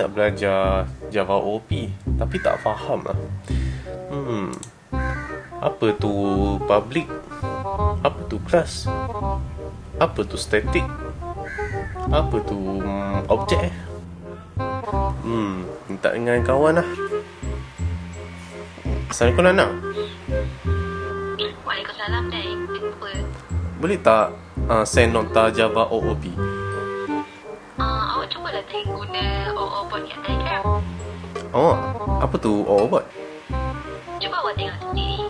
nak belajar Java OOP tapi tak faham lah. Apa tu public? Apa tu class? Apa tu static? Apa tu objek? Minta dengan kawan lah. Assalamualaikum Nana. Waalaikumsalam, Daik. Apa? Boleh tak send nota Java OOP? Awak cubalah Daik guna OO bot kat Telegram. Oh, apa tu OO bot? Cuba awak tengok sendiri.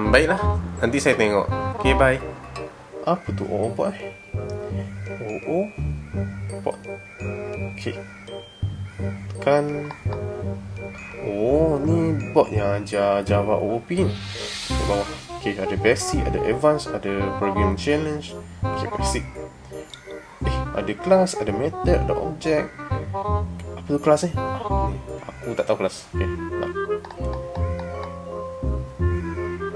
Baiklah, nanti saya tengok. Okay, bye. Apa tu OO bot? OO bot. Okay. Tekan. Oh, ni bot yang ajar Java OOP ni. Kat bawah. Okay, ada basic, ada advanced, ada program challenge. Okay, basic. Ada kelas, ada method, ada objek. Apa tu kelas ni? Ni, aku tak tahu kelas. Okay, nak.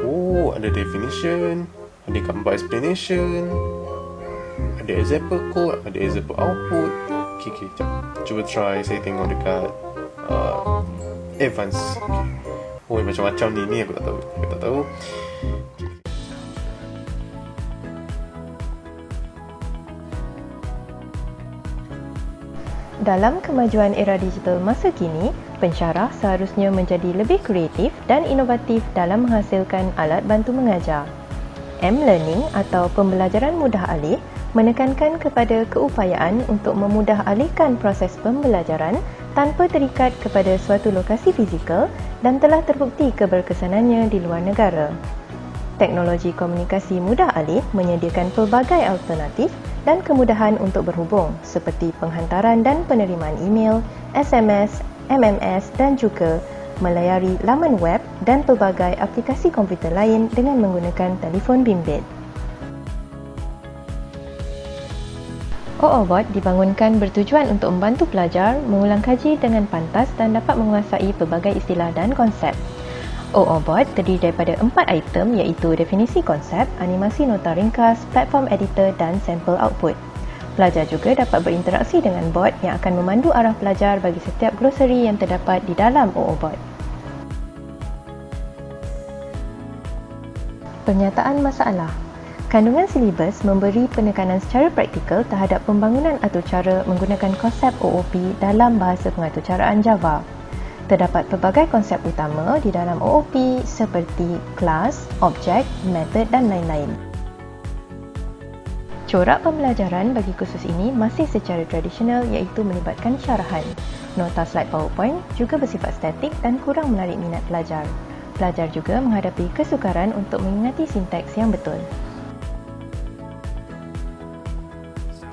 Oh, ada definition, ada gambar explanation, ada example code, ada example output. Okay, jap. Cuba try saya tengok dekat advanced. Okay. Oh, macam-macam ni aku tak tahu. Dalam kemajuan era digital masa kini, pensyarah seharusnya menjadi lebih kreatif dan inovatif dalam menghasilkan alat bantu mengajar. M-Learning atau pembelajaran mudah alih menekankan kepada keupayaan untuk memudah alihkan proses pembelajaran tanpa terikat kepada suatu lokasi fizikal dan telah terbukti keberkesanannya di luar negara. Teknologi komunikasi mudah alih menyediakan pelbagai alternatif dan kemudahan untuk berhubung seperti penghantaran dan penerimaan email, SMS, MMS dan juga melayari laman web dan pelbagai aplikasi komputer lain dengan menggunakan telefon bimbit. OO Bot dibangunkan bertujuan untuk membantu pelajar mengulang kaji dengan pantas dan dapat menguasai pelbagai istilah dan konsep. OO Bot terdiri daripada 4 item iaitu definisi konsep, animasi nota ringkas, platform editor dan sampel output. Pelajar juga dapat berinteraksi dengan bot yang akan memandu arah pelajar bagi setiap glosari yang terdapat di dalam OO Bot. Pernyataan masalah. Kandungan silibus memberi penekanan secara praktikal terhadap pembangunan atur cara menggunakan konsep OOP dalam bahasa pengaturcaraan Java. Terdapat pelbagai konsep utama di dalam OOP seperti kelas, objek, method dan lain-lain. Corak pembelajaran bagi kursus ini masih secara tradisional iaitu melibatkan syarahan. Nota slide PowerPoint juga bersifat statik dan kurang menarik minat pelajar. Pelajar juga menghadapi kesukaran untuk mengingati sinteks yang betul.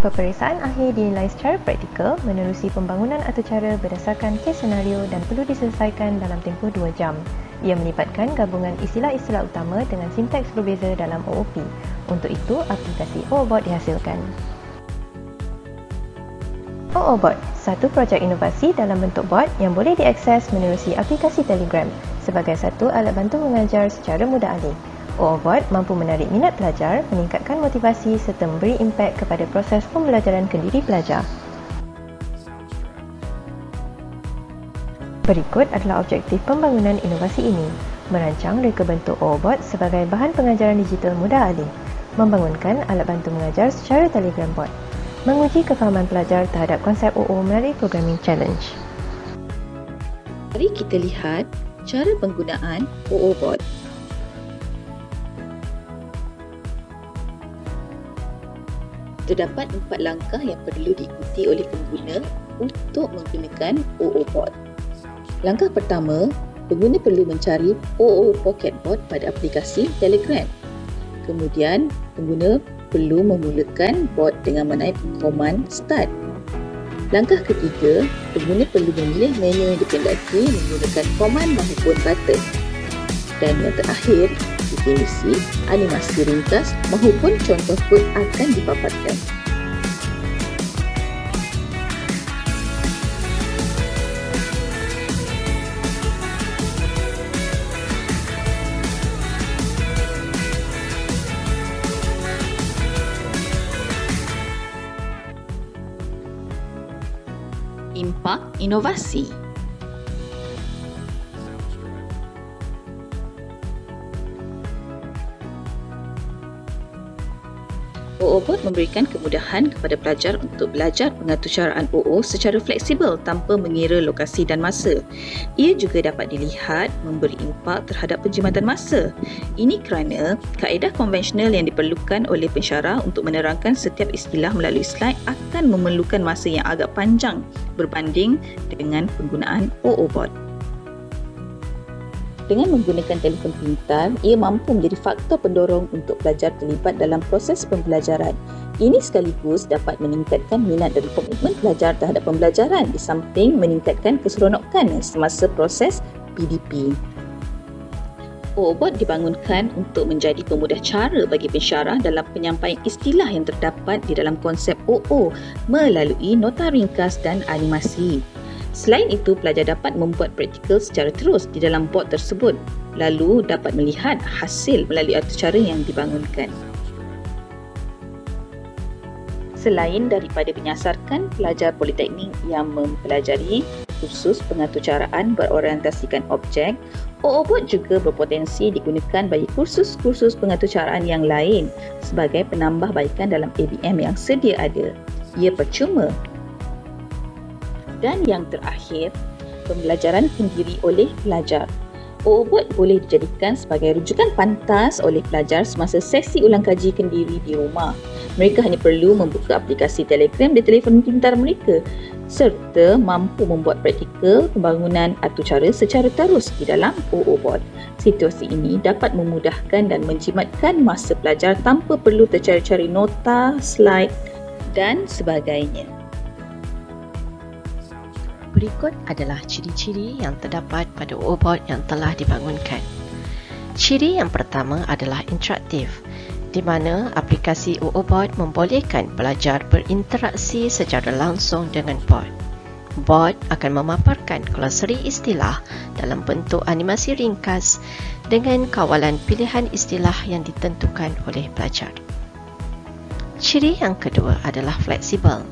Peperiksaan akhir dinilai secara praktikal menerusi pembangunan atur cara berdasarkan kes senario dan perlu diselesaikan dalam tempoh 2 jam. Ia melibatkan gabungan istilah-istilah utama dengan sinteks berbeza dalam OOP. Untuk itu, aplikasi OO Bot dihasilkan. OO Bot, satu projek inovasi dalam bentuk bot yang boleh diakses menerusi aplikasi Telegram sebagai satu alat bantu mengajar secara mudah alih. OO Bot mampu menarik minat pelajar, meningkatkan motivasi serta memberi impak kepada proses pembelajaran kendiri pelajar. Berikut adalah objektif pembangunan inovasi ini. Merancang reka bentuk OO Bot sebagai bahan pengajaran digital mudah alih. Membangunkan alat bantu mengajar secara Telegram Bot. Menguji kefahaman pelajar terhadap konsep OO melalui programming challenge. Mari kita lihat cara penggunaan OO Bot. Terdapat 4 langkah yang perlu diikuti oleh pengguna untuk menggunakan OO Bot. Langkah pertama, pengguna perlu mencari OO Pocket Bot pada aplikasi Telegram. Kemudian, pengguna perlu memulakan bot dengan menaip koman start. Langkah ketiga, pengguna perlu memilih menu yang dikendaki menggunakan koman maupun button. Dan yang terakhir, definisi, animasi ringkas maupun contoh kod akan dipaparkan. Impak inovasi. OO-Bot memberikan kemudahan kepada pelajar untuk belajar pengaturcaraan OO secara fleksibel tanpa mengira lokasi dan masa. Ia juga dapat dilihat memberi impak terhadap penjimatan masa. Ini kerana kaedah konvensional yang diperlukan oleh pensyarah untuk menerangkan setiap istilah melalui slide akan memerlukan masa yang agak panjang berbanding dengan penggunaan OO-Bot. Dengan menggunakan telefon pintar, ia mampu menjadi faktor pendorong untuk pelajar terlibat dalam proses pembelajaran. Ini sekaligus dapat meningkatkan minat dan komitmen pelajar terhadap pembelajaran di samping meningkatkan keseronokan semasa proses PDP. OO-Bot dibangunkan untuk menjadi pemudah cara bagi pensyarah dalam penyampaian istilah yang terdapat di dalam konsep OO melalui nota ringkas dan animasi. Selain itu, pelajar dapat membuat praktikal secara terus di dalam bot tersebut, lalu dapat melihat hasil melalui aturcara yang dibangunkan. Selain daripada menyasarkan pelajar politeknik yang mempelajari kursus pengaturcaraan berorientasikan objek, OO-Bot juga berpotensi digunakan bagi kursus-kursus pengaturcaraan yang lain sebagai penambahbaikan dalam ABM yang sedia ada. Ia percuma. Dan yang terakhir, pembelajaran sendiri oleh pelajar. OO-Bot boleh dijadikan sebagai rujukan pantas oleh pelajar semasa sesi ulang kaji kendiri di rumah. Mereka hanya perlu membuka aplikasi Telegram di telefon pintar mereka serta mampu membuat praktikal pembangunan aturcara secara terus di dalam OO-Bot. Situasi ini dapat memudahkan dan menjimatkan masa pelajar tanpa perlu tercari-cari nota, slide dan sebagainya. Berikut adalah ciri-ciri yang terdapat pada OO-Bot yang telah dibangunkan. Ciri yang pertama adalah interaktif, di mana aplikasi OO-Bot membolehkan pelajar berinteraksi secara langsung dengan bot. Bot akan memaparkan glosari istilah dalam bentuk animasi ringkas dengan kawalan pilihan istilah yang ditentukan oleh pelajar. Ciri yang kedua adalah fleksibel.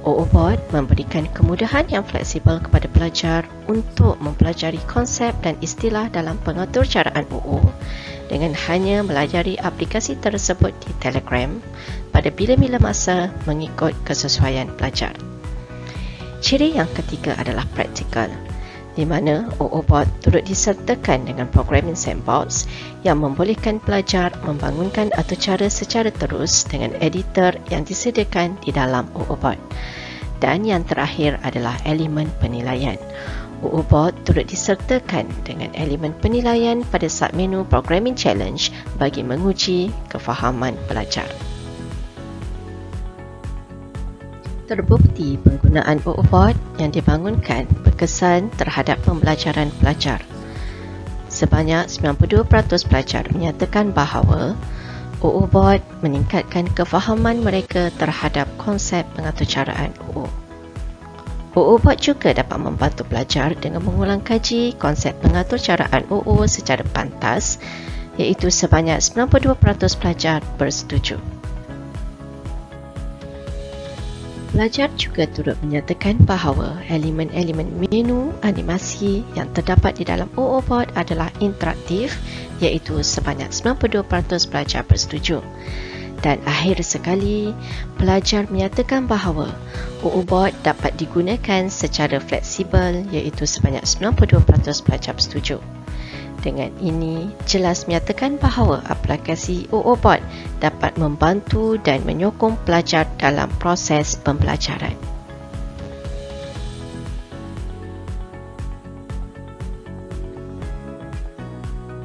OO-Bot memberikan kemudahan yang fleksibel kepada pelajar untuk mempelajari konsep dan istilah dalam pengaturcaraan OO dengan hanya melajari aplikasi tersebut di Telegram pada bila-bila masa mengikut kesesuaian pelajar. Ciri yang ketiga adalah praktikal, di mana OO-Bot turut disertakan dengan programming sandbox yang membolehkan pelajar membangunkan aturcara secara terus dengan editor yang disediakan di dalam OO-Bot. Dan yang terakhir adalah elemen penilaian. OO-Bot turut disertakan dengan elemen penilaian pada submenu Programming Challenge bagi menguji kefahaman pelajar. Terbukti penggunaan OO-Bot yang dibangunkan berkesan terhadap pembelajaran pelajar. Sebanyak 92% pelajar menyatakan bahawa OO-Bot meningkatkan kefahaman mereka terhadap konsep pengaturcaraan OO. OO-Bot juga dapat membantu pelajar dengan mengulang kaji konsep pengaturcaraan OO secara pantas, iaitu sebanyak 92% pelajar bersetuju. Pelajar juga turut menyatakan bahawa elemen-elemen menu animasi yang terdapat di dalam OO-Bot adalah interaktif, iaitu sebanyak 92% pelajar bersetuju. Dan akhir sekali, pelajar menyatakan bahawa OO-Bot dapat digunakan secara fleksibel, iaitu sebanyak 92% pelajar bersetuju. Dengan ini, jelas menyatakan bahawa aplikasi OO-Bot dapat membantu dan menyokong pelajar dalam proses pembelajaran.